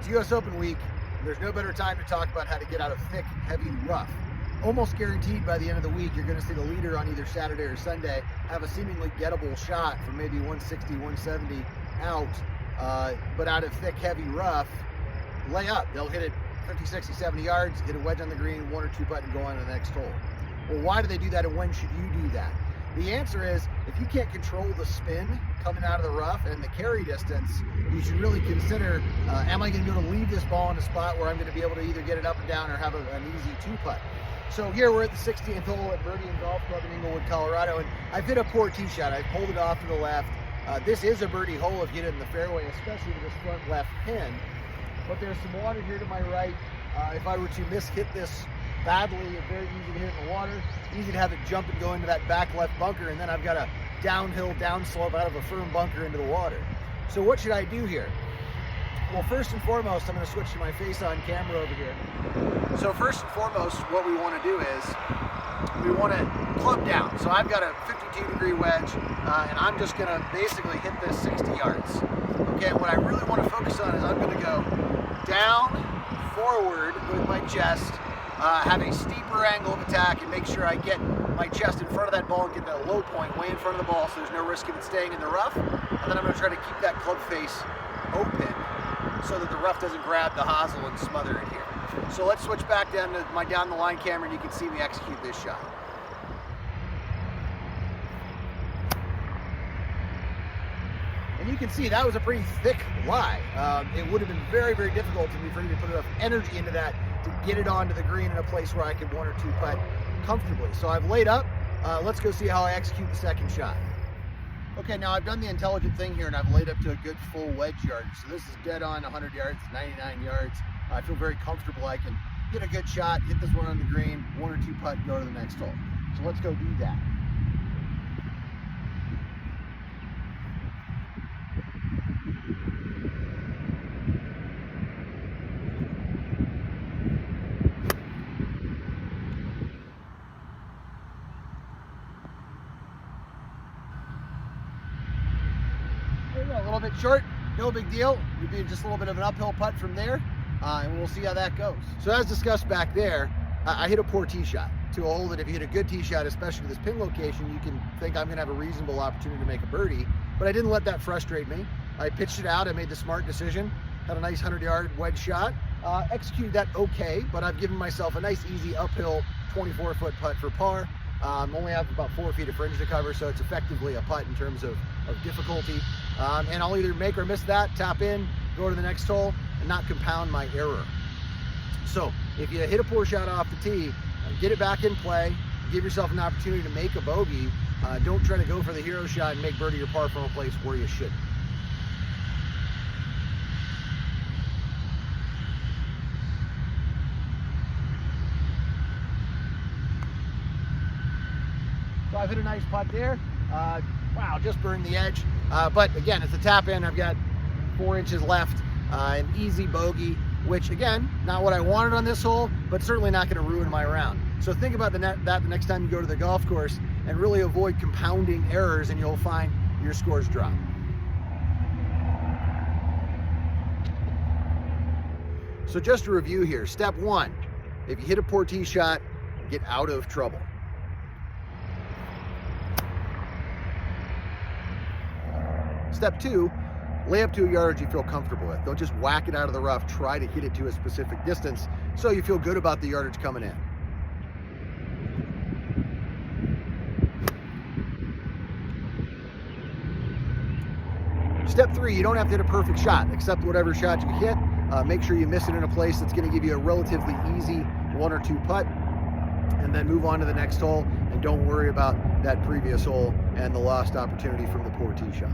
It's US Open week. There's no better time to talk about how to get out of thick, heavy rough. Almost guaranteed by the end of the week, you're going to see the leader on either Saturday or Sunday have a seemingly gettable shot from maybe 160, 170 out, but out of thick, heavy rough, lay up. They'll hit it 50, 60, 70 yards, hit a wedge on the green, one or two putt, and go on to the next hole. Well, why do they do that, and when should you do that? The answer is, if you can't control the spin coming out of the rough and the carry distance, you should really consider, am I going to be able to leave this ball in a spot where I'm going to be able to either get it up and down or have an easy two-putt? So here we're at the 16th hole at Meridian Golf Club in Inglewood, Colorado, and I've hit a poor tee shot. I've pulled it off to the left. This is a birdie hole if you hit it in the fairway, especially with this front left pin. But there's some water here to my right. If I were to hit this badly, it's very easy to hit in the water. Easy to have it jump and go into that back left bunker, and then I've got a downhill downslope out of a firm bunker into the water. So what should I do here? Well, first and foremost, I'm going to switch to my face-on camera over here. So first and foremost, what we want to do is we want to club down. So I've got a 52-degree wedge, and I'm just going to basically hit this 60 yards. Okay, what I really want to focus on is I'm going to go down, forward with my chest, have a steeper angle of attack, and make sure I get my chest in front of that ball and get that low point way in front of the ball so there's no risk of it staying in the rough. And then I'm going to try to keep that club face open so that the rough doesn't grab the hosel and smother it here. So let's switch back down to my down the line camera and you can see me execute this shot. And you can see that was a pretty thick lie. It would have been very, very difficult for me to put enough energy into that to get it onto the green in a place where I could one or two putt comfortably. So I've laid up. Let's go see how I execute the second shot. Okay, now I've done the intelligent thing here and I've laid up to a good full wedge yardage. So this is dead on 100 yards, 99 yards. I feel very comfortable. I can get a good shot, hit this one on the green, one or two putt, go to the next hole. So let's go do that. A little bit short, no big deal. It'd be just a little bit of an uphill putt from there, and we'll see how that goes. So as discussed back there, I hit a poor tee shot to a hole that if you hit a good tee shot, especially this pin location, you can think I'm gonna have a reasonable opportunity to make a birdie, but I didn't let that frustrate me. I pitched it out, I made the smart decision, had a nice 100-yard wedge shot, executed that okay, but I've given myself a nice easy uphill 24-foot putt for par. Only have about 4 feet of fringe to cover, so it's effectively a putt in terms of difficulty. And I'll either make or miss that, tap in, go to the next hole, and not compound my error. So if you hit a poor shot off the tee, get it back in play, give yourself an opportunity to make a bogey. Don't try to go for the hero shot and make birdie or par from a place where you shouldn't. So I've hit a nice putt there. Wow, just burned the edge. But again, it's a tap in. I've got 4 inches left, an easy bogey, which again, not what I wanted on this hole, but certainly not going to ruin my round. So think about that the next time you go to the golf course and really avoid compounding errors, and you'll find your scores drop. So just to review here, step 1, if you hit a poor tee shot, get out of trouble. Step 2, lay up to a yardage you feel comfortable with. Don't just whack it out of the rough. Try to hit it to a specific distance so you feel good about the yardage coming in. Step 3, you don't have to hit a perfect shot. Accept whatever shot you hit. Make sure you miss it in a place that's going to give you a relatively easy 1 or 2 putt, and then move on to the next hole, and don't worry about that previous hole and the lost opportunity from the poor tee shot.